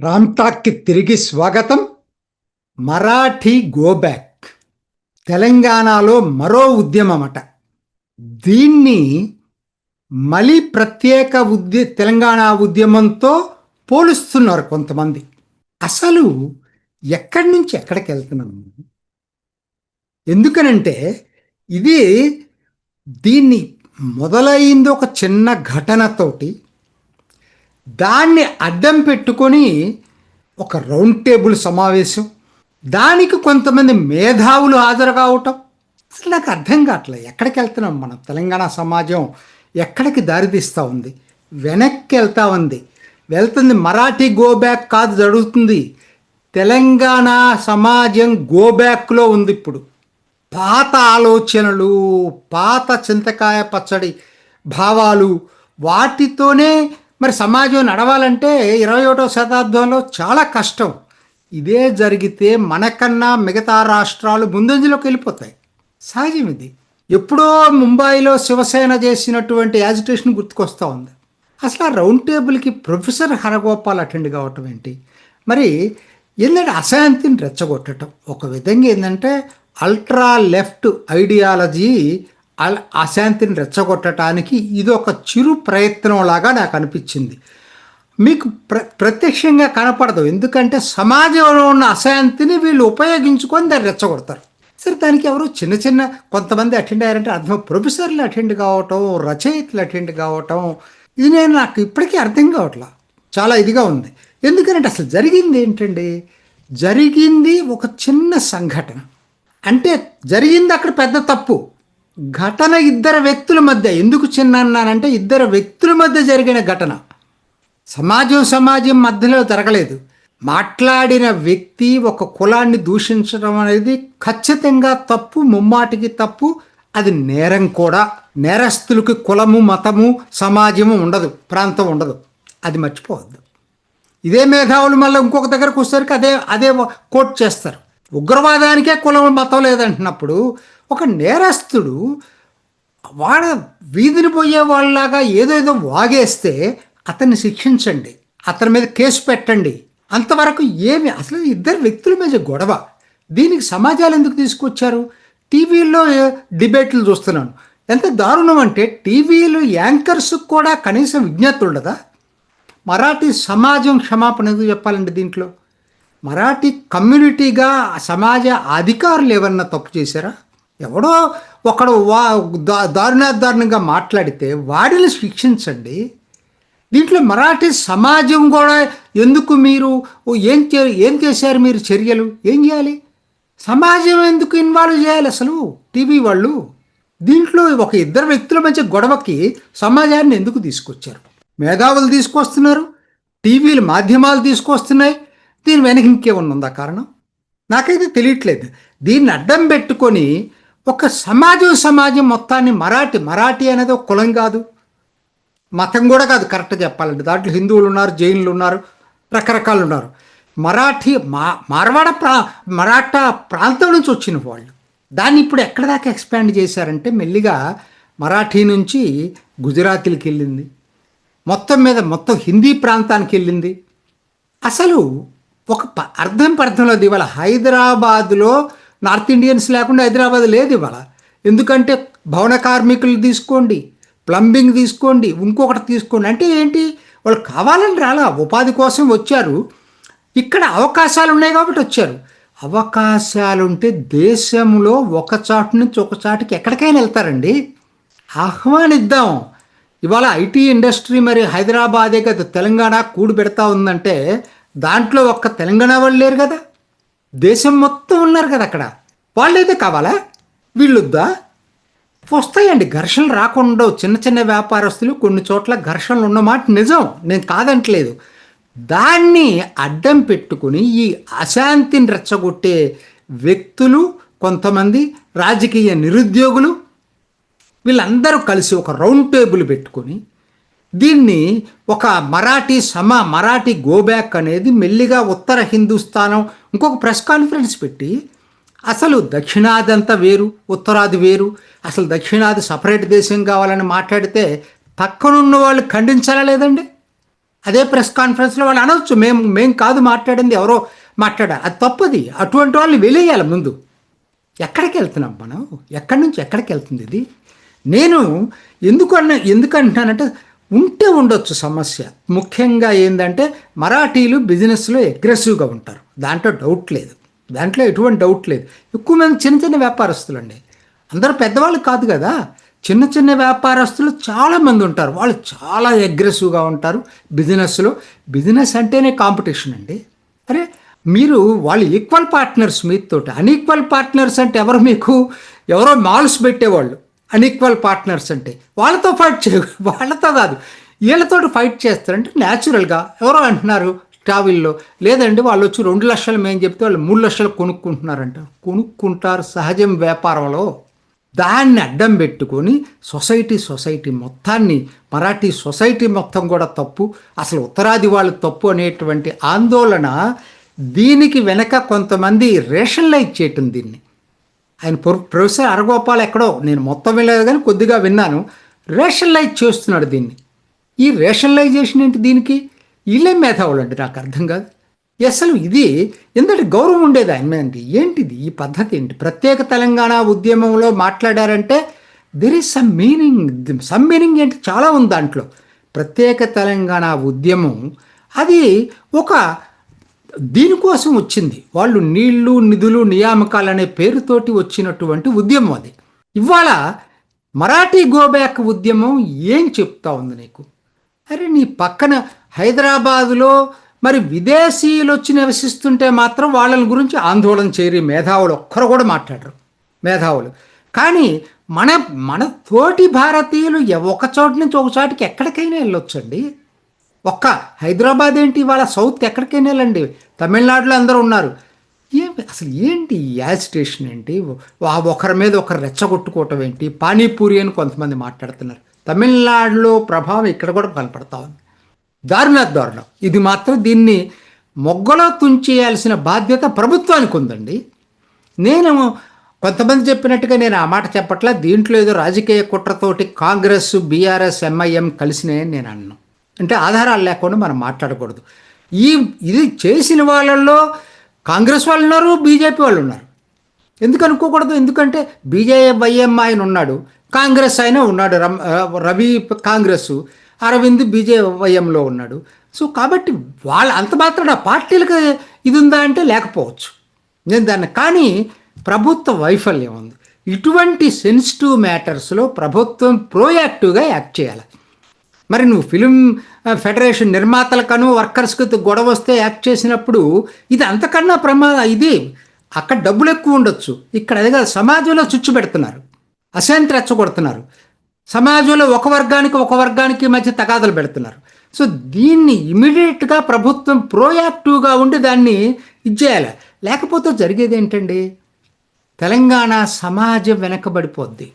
రామ్టాక్కి తిరిగి స్వాగతం. మరాఠీ గోబ్యాక్ తెలంగాణలో మరో ఉద్యమమట. దీన్ని మలి ప్రత్యేక తెలంగాణ ఉద్యమంతో పోలుస్తున్నారు కొంతమంది. అసలు ఎక్కడి నుంచి ఎక్కడికి వెళ్తున్నాము? ఎందుకనంటే దీన్ని మొదలైంది ఒక చిన్న ఘటనతోటి. దాన్ని అడ్డం పెట్టుకొని ఒక రౌండ్ టేబుల్ సమావేశం, దానికి కొంతమంది మేధావులు హాజరు కావటం. అసలు నాకు అర్థం కావట్లేదు, ఎక్కడికి వెళ్తున్నాం మనం? తెలంగాణ సమాజం ఎక్కడికి దారితీస్తూ ఉంది? వెనక్కి వెళ్తుంది. మరాఠీ గోబ్యాక్ కాదు జరుగుతుంది, తెలంగాణ సమాజం గోబ్యాక్లో ఉంది. ఇప్పుడు పాత ఆలోచనలు, పాత చింతకాయ పచ్చడి భావాలు, వాటితోనే మరి సమాజం నడవాలంటే 21వ శతాబ్దంలో చాలా కష్టం. ఇదే జరిగితే మనకన్నా మిగతా రాష్ట్రాలు ముందంజలోకి వెళ్ళిపోతాయి. సహజం ఇది. ఎప్పుడో ముంబైలో శివసేన చేసినటువంటి యాజిటేషన్ గుర్తుకొస్తూ ఉంది. అసలు ఆ రౌండ్ టేబుల్కి ప్రొఫెసర్ హరగోపాల్ అటెండ్ కావటం ఏంటి? మరి ఏంటంటే అశాంతిని రెచ్చగొట్టడం. ఒక విధంగా ఏంటంటే అల్ట్రా లెఫ్ట్ ఐడియాలజీ అశాంతిని రెచ్చగొట్టడానికి ఇది ఒక చిరు ప్రయత్నంలాగా నాకు అనిపించింది. మీకు ప్రత్యక్షంగా కనపడదు, ఎందుకంటే సమాజంలో ఉన్న అశాంతిని వీళ్ళు ఉపయోగించుకొని దాన్ని రెచ్చగొడతారు. సరే, దానికి ఎవరు చిన్న కొంతమంది అటెండ్ అయ్యారంటే అర్థం. ప్రొఫెసర్లు అటెండ్ కావటం, రచయితలు అటెండ్ కావటం, ఇది నాకు ఇప్పటికీ అర్థం కావట్లా. చాలా ఇదిగా ఉంది. ఎందుకంటే అసలు జరిగింది ఏంటండి? జరిగింది ఒక చిన్న సంఘటన. అంటే జరిగింది అక్కడ పెద్ద తప్పు. ఘటన ఇద్దరు వ్యక్తుల మధ్య. ఎందుకు చిన్న అన్నానంటే ఇద్దరు వ్యక్తుల మధ్య జరిగిన ఘటన. సమాజం మధ్యలో జరగలేదు. మాట్లాడిన వ్యక్తి ఒక కులాన్ని దూషించడం అనేది ఖచ్చితంగా తప్పు, ముమ్మాటికి తప్పు. అది నేరం కూడా. నేరస్తులకి కులము, మతము, సమాజము ఉండదు, ప్రాంతం ఉండదు. అది మర్చిపోవద్దు. ఇదే మేధావులు మళ్ళీ ఇంకొక దగ్గరకు వచ్చేసరికి అదే కోట్ చేస్తారు. ఉగ్రవాదానికే కులం, మతం లేదంటున్నప్పుడు ఒక నేరస్తుడు వాడ వీధిని పోయే వాళ్ళలాగా ఏదేదో వాగేస్తే అతన్ని శిక్షించండి, అతని మీద కేసు పెట్టండి. అంతవరకు ఏమి? అసలు ఇద్దరు వ్యక్తుల మీద గొడవ. దీనికి సమాజాలు ఎందుకు తీసుకొచ్చారు? టీవీల్లో డిబేట్లు చూస్తున్నాను. ఎంత దారుణం అంటే టీవీలు యాంకర్స్ కూడా కనీసం విజ్ఞత ఉండదా? మరాఠీ సమాజం క్షమాపణ ఎందుకు చెప్పాలండి దీంట్లో? మరాఠీ కమ్యూనిటీగా సమాజ అధికారులు ఏమన్నా తప్పు చేశారా? ఎవడో ఒకడు దారుణంగా మాట్లాడితే వాడిని శిక్షించండి. దీంట్లో మరాఠీ సమాజం కూడా ఎందుకు మీరు ఏం చేశారు? మీరు చర్యలు ఏం చేయాలి? సమాజం ఎందుకు ఇన్వాల్వ్ చేయాలి అసలు టీవీ వాళ్ళు? దీంట్లో ఒక ఇద్దరు వ్యక్తుల మధ్య గొడవకి సమాజాన్ని ఎందుకు తీసుకొచ్చారు? మేధావులు తీసుకొస్తున్నారు, టీవీలు మాధ్యమాలు తీసుకొస్తున్నాయి. దీని వెనక ఇంకేమన్నా కారణం? నాకైతే తెలియట్లేదు. దీన్ని అడ్డం పెట్టుకొని ఒక సమాజం మొత్తాన్ని మరాఠీ అనేది ఒక కులం కాదు, మతం కూడా కాదు. కరెక్ట్ చెప్పాలంటే దాంట్లో హిందువులు ఉన్నారు, జైన్లు ఉన్నారు, రకరకాలు ఉన్నారు. మరాఠా ప్రాంతం నుంచి వచ్చిన వాళ్ళు దాన్ని ఇప్పుడు ఎక్కడ దాకా ఎక్స్పాండ్ చేశారంటే మెల్లిగా మరాఠీ నుంచి గుజరాతీలకు వెళ్ళింది, మొత్తం హిందీ ప్రాంతానికి వెళ్ళింది. అసలు ఒక అర్థంలో ఇవాళ హైదరాబాదులో నార్త్ ఇండియన్స్ లేకుండా హైదరాబాద్ లేదు ఇవాళ. ఎందుకంటే భవన కార్మికులు తీసుకోండి, ప్లంబింగ్ తీసుకోండి, ఇంకొకటి తీసుకోండి. అంటే ఏంటి? వాళ్ళు కావాలని రాలా, ఉపాధి కోసం వచ్చారు. ఇక్కడ అవకాశాలు ఉన్నాయి కాబట్టి వచ్చారు. అవకాశాలుంటే దేశంలో ఒక చాటు నుంచి ఒక చాటుకి ఎక్కడికైనా వెళ్తారండి. ఆహ్వానిద్దాం. ఇవాళ ఐటీ ఇండస్ట్రీ మరి హైదరాబాదే కదా తెలంగాణ కూడు పెడతా ఉందంటే దాంట్లో ఒక్క తెలంగాణ వాళ్ళు లేరు కదా, దేశం మొత్తం ఉన్నారు కదా అక్కడ. వాళ్ళైతే కావాలా? వీళ్ళొద్దా? వస్తాయండి, ఘర్షణలు రాకుండా. చిన్న వ్యాపారస్తులు కొన్ని చోట్ల ఘర్షణలు ఉన్నమాట నిజం, నేను కాదంటలేదు. దాన్ని అడ్డం పెట్టుకుని ఈ అశాంతిని రెచ్చగొట్టే వ్యక్తులు, కొంతమంది రాజకీయ నిరుద్యోగులు, వీళ్ళందరూ కలిసి ఒక రౌండ్ టేబుల్ పెట్టుకొని దీన్ని ఒక మరాఠీ గోబ్యాక్ అనేది మెల్లిగా ఉత్తర హిందుస్థానం ఇంకొక ప్రెస్ కాన్ఫరెన్స్ పెట్టి అసలు దక్షిణాది అంతా వేరు, ఉత్తరాది వేరు, అసలు దక్షిణాది సపరేట్ దేశం కావాలని మాట్లాడితే పక్కనున్న వాళ్ళు ఖండించాలా లేదండి? అదే ప్రెస్ కాన్ఫరెన్స్లో వాళ్ళు అనవచ్చు, మేము కాదు మాట్లాడింది, ఎవరో మాట్లాడారు. అది తప్పది. అటువంటి వాళ్ళు వెలేయాలి ముందు. ఎక్కడికి వెళ్తున్నాం మనం? ఎక్కడి నుంచి ఎక్కడికి వెళ్తుంది ఇది? నేను ఎందుకంటున్నానంటే ఉంటే ఉండొచ్చు సమస్య. ముఖ్యంగా ఏంటంటే మరాఠీలు బిజినెస్లో అగ్రెసివ్గా ఉంటారు, దాంట్లో డౌట్ లేదు, దాంట్లో ఎటువంటి డౌట్ లేదు. ఎక్కువ మంది చిన్న చిన్న వ్యాపారస్తులు అండి, అందరూ పెద్దవాళ్ళు కాదు కదా, చిన్న చిన్న వ్యాపారస్తులు చాలామంది ఉంటారు. వాళ్ళు చాలా అగ్రెసివ్గా ఉంటారు బిజినెస్లో. బిజినెస్ అంటేనే కాంపిటీషన్ అండి. అరే మీరు వాళ్ళు ఈక్వల్ పార్ట్నర్స్ మీతోటి. అన్ఈక్వల్ పార్ట్నర్స్ అంటే ఎవరో మాల్స్ పెట్టేవాళ్ళు అన్ఈక్వల్ పార్ట్నర్స్ అంటే. వాళ్ళతో ఫైట్ వాళ్ళతో కాదు, వీళ్ళతో ఫైట్ చేస్తారంటే న్యాచురల్గా ఎవరో అంటున్నారు ట్రావెల్లో, లేదండి వాళ్ళు వచ్చి 2 లక్షలు మేము చెప్తే వాళ్ళు 3 లక్షలు కొనుక్కుంటారు సహజం వ్యాపారంలో. దాన్ని అడ్డం పెట్టుకొని సొసైటీ మొత్తాన్ని, మరాఠీ సొసైటీ మొత్తం కూడా తప్పు, అసలు ఉత్తరాది వాళ్ళు తప్పు అనేటువంటి ఆందోళన. దీనికి వెనక కొంతమంది రేషనలైజ్ చేయటం దీన్ని. ఆయన ప్రొఫెసర్ అరగోపాల్ ఎక్కడో, నేను మొత్తం వినలేదు కానీ కొద్దిగా విన్నాను, రేషనలైజ్ చేస్తున్నాడు దీన్ని. ఈ రేషనలైజేషన్ ఏంటి? దీనికి వీళ్ళే మేధావులు అండి, నాకు అర్థం కాదు. అసలు ఇది ఎందుకంటే గౌరవం ఉండేది ఆయన మీద. ఏంటిది ఈ పద్ధతి ఏంటి? ప్రత్యేక తెలంగాణ ఉద్యమంలో మాట్లాడారంటే దెర్ ఈజ్ సమ్ మీనింగ్ ఏంటి? చాలా ఉంది దాంట్లో. ప్రత్యేక తెలంగాణ ఉద్యమం అది ఒక దీనికోసం వచ్చింది. వాళ్ళు నీళ్లు నిధులు నియామకాలు అనే పేరుతోటి వచ్చినటువంటి ఉద్యమం అది. ఇవాళ మరాఠీ గోబ్యాక్ ఉద్యమం ఏం చెప్తా ఉంది నీకు? అరే నీ పక్కన హైదరాబాదులో మరి విదేశీయులు వచ్చి నివసిస్తుంటే మాత్రం వాళ్ళని గురించి ఆందోళన చేయరు మేధావులు, ఒక్కరు కూడా మాట్లాడరు మేధావులు. కానీ మన తోటి భారతీయులు ఒక చోట నుంచి ఒక చోటికి ఎక్కడికైనా వెళ్ళొచ్చండి. ఒక్క హైదరాబాద్ ఏంటి, ఇవాళ సౌత్ ఎక్కడికైనా వెళ్ళండి, తమిళనాడులో అందరూ ఉన్నారు. అసలు ఏంటి యాజిటేషన్ ఏంటి? ఒకరి మీద ఒకరు రెచ్చగొట్టుకోవటం ఏంటి? పానీపూరి అని కొంతమంది మాట్లాడుతున్నారు. తమిళనాడులో ప్రభావం ఇక్కడ కూడా కనపడతా ఉంది. దారుణం. ఇది మాత్రం దీన్ని మొగ్గలో తుంచేయాల్సిన బాధ్యత ప్రభుత్వానికి ఉందండి. నేను కొంతమంది చెప్పినట్టుగా నేను ఆ మాట చెప్పట్లా. దీంట్లో ఏదో రాజకీయ కుట్రతోటి కాంగ్రెస్, బీఆర్ఎస్, ఎంఐఎం కలిసినాయని నేను అన్నాను. అంటే ఆధారాలు లేకుండా మనం మాట్లాడకూడదు. ఇది చేసిన వాళ్ళల్లో కాంగ్రెస్ వాళ్ళు ఉన్నారు, బీజేపీ వాళ్ళు ఉన్నారు. ఎందుకు అనుకోకూడదు? ఎందుకంటే బీజేవైఎం ఆయన ఉన్నాడు, కాంగ్రెస్ ఆయన ఉన్నాడు, రవి కాంగ్రెస్, అరవింద్ బీజేవైఎంలో ఉన్నాడు. సో కాబట్టి వాళ్ళ అంత మాత్రం ఆ పార్టీలకు ఇది ఉందా అంటే లేకపోవచ్చు. నేను దాన్ని, కానీ ప్రభుత్వ వైఫల్యం ఉంది. ఇటువంటి సెన్సిటివ్ మ్యాటర్స్లో ప్రభుత్వం ప్రోయాక్టివ్గా యాక్ట్ చేయాలి. మరి నువ్వు ఫిలిం ఫెడరేషన్ నిర్మాతలకను వర్కర్స్కి గొడవ వస్తే యాక్ట్ చేసినప్పుడు ఇది అంతకన్నా ఇది అక్కడ డబ్బులు ఎక్కువ ఉండొచ్చు, ఇక్కడ అదిగా సమాజంలో చుచ్చు పెడుతున్నారు, అశాంతి రెచ్చగొడుతున్నారు, సమాజంలో ఒక వర్గానికి మధ్య తగాదలు పెడుతున్నారు. సో దీన్ని ఇమీడియట్గా ప్రభుత్వం ప్రోయాక్టివ్గా ఉండి దాన్ని ఇచ్చేయాలి. లేకపోతే జరిగేది ఏంటండి? తెలంగాణ సమాజం వెనకబడిపోద్ది.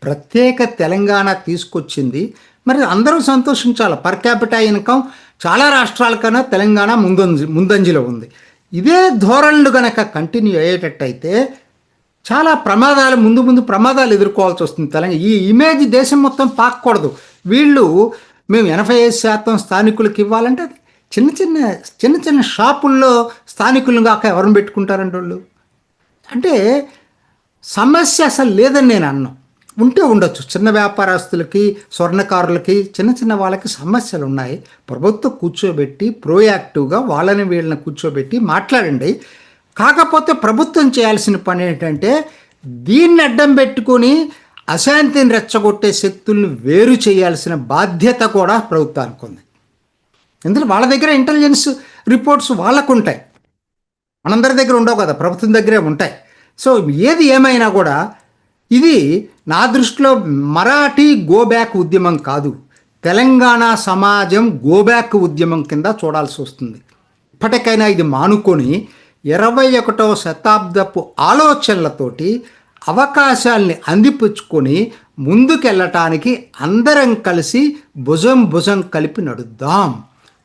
ప్రత్యేక తెలంగాణ తీసుకొచ్చింది, మరి అందరూ సంతోషించాలి. పర్ క్యాపిటల్ ఇన్కమ్ చాలా రాష్ట్రాల కన్నా తెలంగాణ ముందంజలో ఉంది. ఇదే ధోరణులు కనుక కంటిన్యూ అయ్యేటట్టయితే చాలా ప్రమాదాలు ముందు ప్రమాదాలు ఎదుర్కోవాల్సి వస్తుంది. తెలంగాణ ఈ ఇమేజ్ దేశం మొత్తం పాకూడదు. మేము 85% స్థానికులకు ఇవ్వాలంటే చిన్న చిన్న షాపుల్లో స్థానికులను కాక ఎవరిని పెట్టుకుంటారంటే వాళ్ళు. అంటే సమస్య అసలు లేదని నేను అన్నాను. ఉంటే ఉండొచ్చు, చిన్న వ్యాపారస్తులకి, స్వర్ణకారులకి, చిన్న వాళ్ళకి సమస్యలు ఉన్నాయి. ప్రభుత్వం కూర్చోబెట్టి ప్రోయాక్టివ్గా వీళ్ళని కూర్చోబెట్టి మాట్లాడండి. కాకపోతే ప్రభుత్వం చేయాల్సిన పని ఏంటంటే దీన్ని అడ్డం పెట్టుకొని అశాంతిని రెచ్చగొట్టే శక్తులను వేరు చేయాల్సిన బాధ్యత కూడా ప్రభుత్వానికి ఉంది. ఎందుకంటే వాళ్ళ దగ్గర ఇంటెలిజెన్స్ రిపోర్ట్స్ వాళ్ళకు ఉంటాయి, మనందరి దగ్గర ఉండవు కదా, ప్రభుత్వం దగ్గరే ఉంటాయి. సో ఏది ఏమైనా కూడా ఇది నా దృష్టిలో మరాఠీ గోబ్యాక్ ఉద్యమం కాదు, తెలంగాణ సమాజం గోబ్యాక్ ఉద్యమం కింద చూడాల్సి వస్తుంది. ఇప్పటికైనా ఇది మానుకొని 21వ శతాబ్దపు ఆలోచనలతోటి అవకాశాల్ని అందిపుచ్చుకొని ముందుకెళ్ళటానికి అందరం కలిసి భుజం కలిపి నడుద్దాం,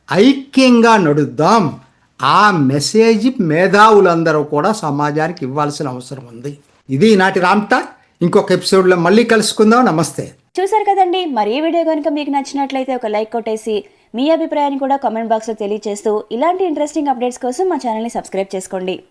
ఐక్యంగా నడుద్దాం. ఆ మెసేజ్ మేధావులందరూ కూడా సమాజానికి ఇవ్వాల్సిన అవసరం ఉంది. ఇది ఈనాటి రామ్టా. ఇంకొక ఎపిసోడ్లో మళ్ళీ కలుసుకుందాం. నమస్తే. చూసారు కదండి, మరి ఈ వీడియో కనుక మీకు నచ్చినట్లయితే ఒక లైక్ కొట్టేసి మీ అభిప్రాయాన్ని కూడా కామెంట్ బాక్స్లో తెలియజేస్తూ ఇలాంటి ఇంట్రెస్టింగ్ అప్డేట్స్ కోసం మా ఛానల్ని సబ్స్క్రైబ్ చేసుకోండి.